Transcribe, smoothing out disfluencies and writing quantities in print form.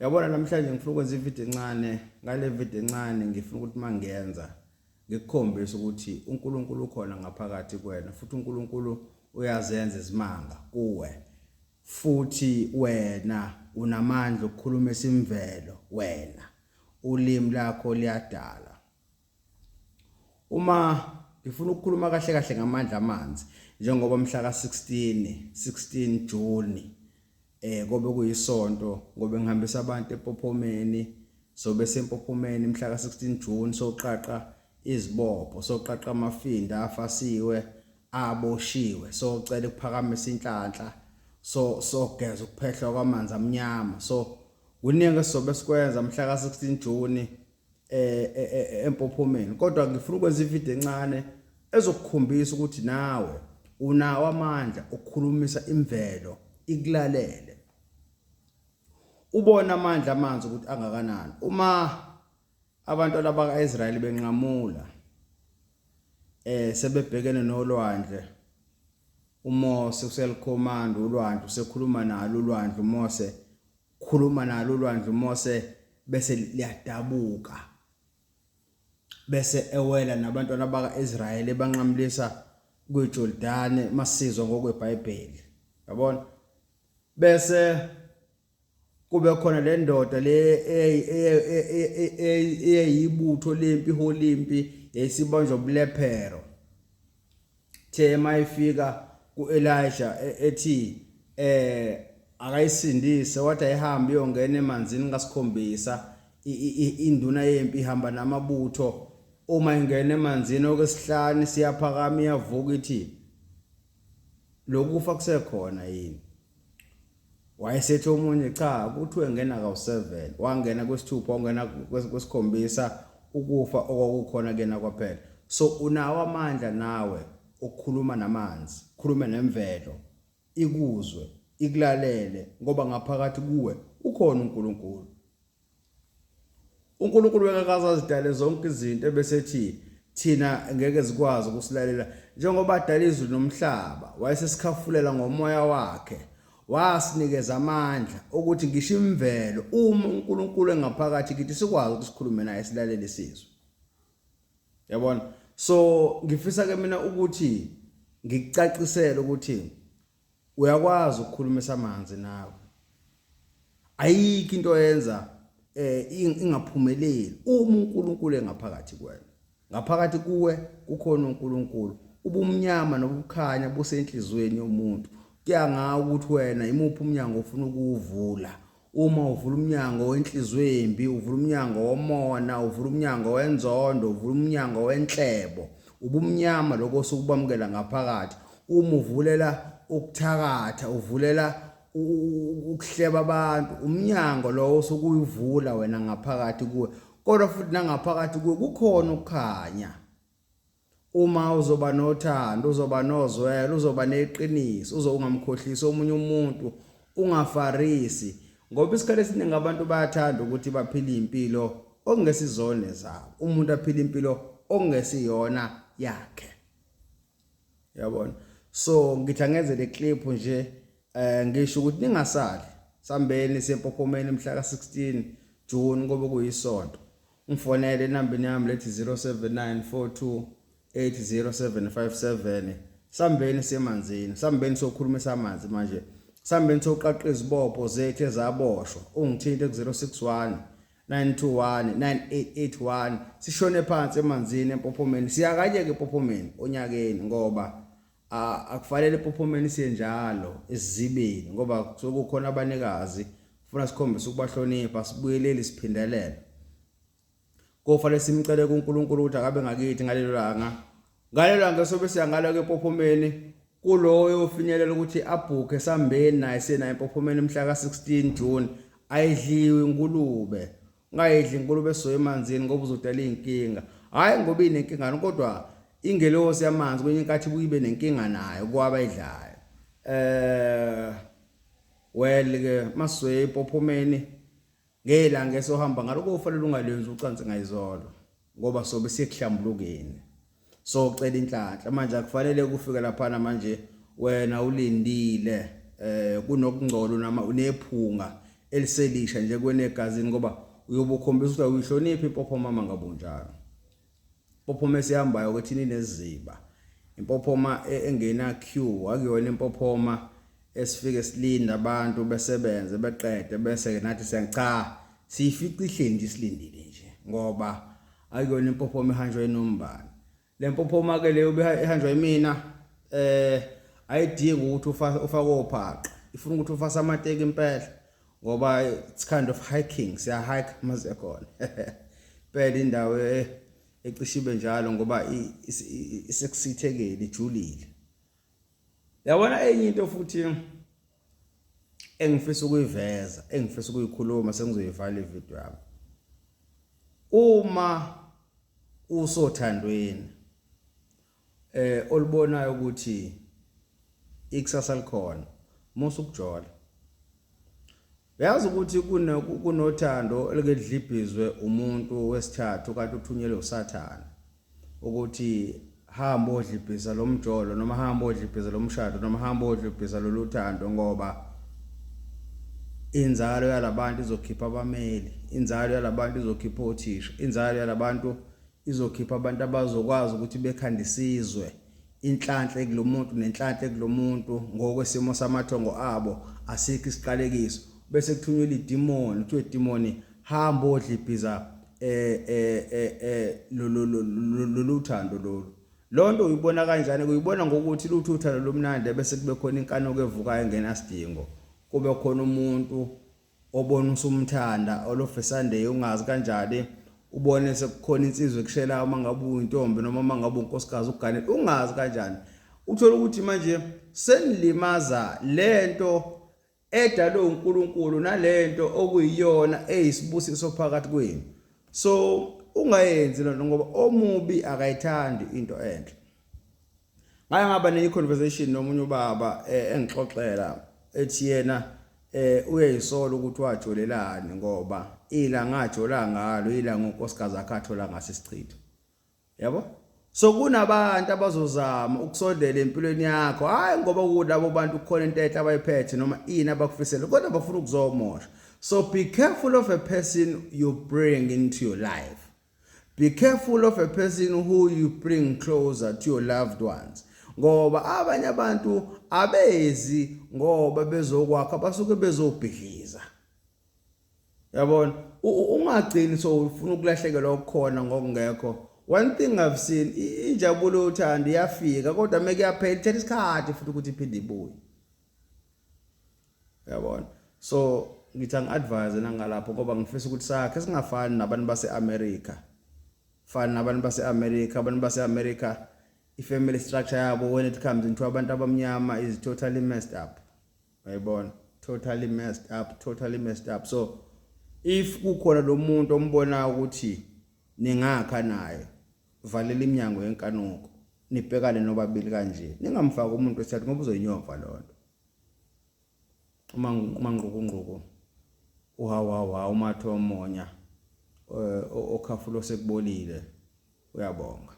Yabona namhlanje ngifuna ukwenza ivideo encane, ngale video encane ngifuna ukuthi mangiyenza ngikukhombisa ukuthi uNkulunkulu ukhona ngaphakathi kwena, futhi uNkulunkulu uyazenza izimanga kuwe. Futhi wena unamandla okukhuluma isimvelo wena. Ulimi lakho liyadala. Uma ngifuna ukukhuluma kahle kahle ngamandla amanzi njengoba mhla ka-16 June kobe kuyisonto ngobe ngihambisa abantu eMpophomeni, sobe seMpophomeni mhla ka-16 June soqaqa izibopho, soqaqa amafinda afasiwe, aboshiwe, socela ukuphakamisa inhlanhla, sogeza ukuphehlwa kwamanzi amnyama. So kuningi esizobe sikwenza mhla ka-16 June eMpophomeni. Kodwa ngifuna ukwenza ivideo encane ezokukhombisa ukuthi nawe unawo amandla okukhulumisa imvelo ikulalele. Ubona amandla amanzi ukuthi angakanani. Uma abantu abaka-Israyeli benqamula sebebhekene nolwandle, uMose uselikhomanda ulwandle, usekhuluma nalo ulwandle, uMose khuluma nalo ulwandle, uMose bese liyadabuka, bese ewela nabantwana abaka-Israyeli banqamlisa kweJordani masizwa ngokweBhayibheli. Yabona? Bese kube khona le ndoda le eyibutho lempi holimpi yesibanjwa ubulephero. The mayifika kuElisha ethi akayisindise, wathi ayihambe iyongena emanzini ngasikhombisa. Induna yempi ihamba namabutho, uma ingena emanzini okwesihlanu siyaphakama iyavuka ithi lokufa kusekhona yini. Wayesethi omunye cha ukuthi wengena ka-7, wangena kwesithupha, wangena kwesikhombisa, ukufa okwakukhona kena kwaphela. So unawo amandla nawe ukukhuluma namanzi, khuluma nemvelo, ikuzwe, ikulalele, ngoba ngaphakathi kuwe ukhona uNkulunkulu. uNkulunkulu wekazazidale zonke izinto ebesethi thina ngeke zikwazi ukusilalela njengoba adala izulu nomhlaba. Wayesesikhafulela ngomoya wakhe, wasinikeza amandla ukuthi ngisho imvelo uma uNkulunkulu engaphakathi kithi sikwazi ukuthi sikhulume naye, silalele sizwe. Yabona? So ngifisa ke mina ukuthi ngikucacisele ukuthi uyakwazi ukukhulumisa amanzi nawe. Ayikho into yenza ingaphumeleli uma uNkulunkulu engaphakathi kwena. Ngaphakathi kuwe kukhona uNkulunkulu. Ubumnyama nobukhanya busenhlizweni yomuntu. Kuyanga ukuthi wena imuphi umnyango ufuna ukuwuvula. Uma uvula umnyango wenhlizwe embi, uvula umnyango womona, uvula umnyango wenzondo, uvula umnyango wenhlebo, ubumnyama lokho sokubamukela ngaphakathi. Uma uvulela ukuthakatha, uvulela ukuhleba abantu, umnyango lo sokuyivula wena ngaphakathi kuwe. Kodwa futhi nangaphakathi kuwe kukhona ukukhanya. Uma uzoba nothando, uzoba nozwelo, uzoba neqiniso, ungamkhohlisi omunye umuntu, ungafarisi. Ngoba isikhathi esiningi abantu bayathanda ukuthi baphile impilo okungesizona zabo. Umuntu aphile impilo okungesiyona yakhe. Yabona? So ngithi angeze le clip nje ngisho ukuthi ningasali. Sambeni seMpophomeni mhla ka-16 June ngoba kuyisonto. Ngifonele inamba yami lethi 0794280757. Sambeni semanzini, sambeni sokhulumisa amanzi manje. Sambeni soqaqa izibopho zethu ezaboshwa. Ungithinte ku-061 921 9881. Sishone phansi emanzini eMpophomeni. Siyakanye ke eMpophomeni onyakeni ngoba akufanele eMpophomeni siye njalo esizibeni ngoba sokukhona abanikazi ufuna sikhombisa ukubahlonipha, sibuyelele siphindelela. Kofanele simcele kuNkulunkulu ukuthi akabe ngakithi ngalelo langa. Ngalelo langa sobe siyangala ke eMpophomeni kuloyo ofinyelela ukuthi abhuke sambeni naye sena eMpophomeni mhla ka-16 June. Ayidliwe ingulube. Ungayidli ingulube so emanzini ngoba uzodala inkinga. Hayi ngoba inenkinga kodwa ingelosi yamanzi kwenye inkathi buyibe nenkinga nayo kwabayidlayo. Well ke maswe eMpophomeni ngelanga esohamba ngalo kufanele ungalenzi ucansi ngayizolo ngoba sobe siyekuhlambulukeni. So cela inhlanhla manje akufanele kufike lapha manje wena ulindile kunokungcolo nama unephunga eliselisha nje kwenegazini ngoba uyobukhombisa ukuthi uyihlonipha impophoma mangabunjalo. Impophoma esihambayo ukuthi ineziba. Impophoma engena queue akuyona impophoma esifike silinda abantu besebenze beqede bese nathi siyacha siyifica ihleli nje silindile nje ngoba akuyona impophoma ehanjwa enombani. Le mpophoma ke leyo ehanjwa yimina ayidingi ukuthi ufake ophaqa, ifuna ukuthi ufase amateki impela ngoba it's kind of hiking, siya hike maze khona. Phela indawo ecishibe njalo ngoba isekusithekeli ijulile. Yabona enye into futhi engifisa ukuyiveza, engifisa ukuyikhuluma sengizoyivala ivideo yami. Uma usothandweni olibonayo ukuthi ikusasa likhona, musu ukujola. Uyazi ukuthi kunothando elikedlibhizwe umuntu wesithathu kanti uthunyelwe uSathane ukuthi hamba odlibhiza lo mjolo noma hamba odlibhiza lo mshado noma hamba odlibhiza lo luthando ngoba inzalo yalabantu izokhipha abameli, inzalo yalabantu izokhipha othisha, inzalo yalabantu izokhipha abantu abazokwazi ukuthi bekhandisizwe inhlanhla kulomuntu nenhlanhla kulomuntu ngokwesimo samathongo abo asikho isiqalekiso bese kuthunyelwa idemon kuthiwe idemon hamba odlibhiza luthando lolu. Lonto uyibona kanjani? Uyibona ngokuthi luthando lomnandi bese kube khona inkanuko evukayo engenasidingo, kube khona umuntu obona usumthanda olofesande ungazi kanjani ubone sekukhona insizwe kushela uma ngabe uyintombi noma uma ngabe unkosikazi uganele ungazi kanjani. Uthola ukuthi manje senilimaza lento edalwe uNkulunkulu nalento okuyiyona eyisibusiso phakathi kwenu. So ungayenzi lonto ngoba omubi akayithandi into enhle. Ngake ngaba ne conversation nomunye ubaba engixoxela ethi yena uyayisola ukuthi wajolelani ngoba ilanga ajola ngalo ilanga unkosikazi akathola ngasisichitho. Yabo? So kunabantu abazozama ukusondela empilweni yakho hayi ngoba kulabo bantu khona into enhle abayiphethe noma ini abakufisela kodwa bafuna ukuzomosha. So be careful of a person you bring into your life. Be careful of a person who you bring closer to your loved ones. Ngoba abanye abantu abezi ngoba bezokwakha basuke bezobhidliza. Yabona ungagcini so ufuna ukulahlekelwa okukhona ngokungekho. One thing I've seen injabulo uthanda iyafika kodwa mekuyaphela ithatha isikhathi futhi ukuthi iphinde ibuye. Yabona? So ngithi angi-advise nangalapho ngoba ngifisa ukuthi sakhe singafani nabantu base-America. Fana nabantu base-America, abantu base-America i-family structure yabo when it comes into abantu abamnyama is totally messed up. Uyayibona? Totally messed up. So if kukhona lo muntu ombona ukuthi ningakha naye valela iminyango yenkanuko nibhekane nobabili kanje ningamfaka umuntu wesithathu ngoba uzoyinyova lonto. Uma ngqoqongqoko uhawa umatho omonya okhafulo sekubolile uyabonga.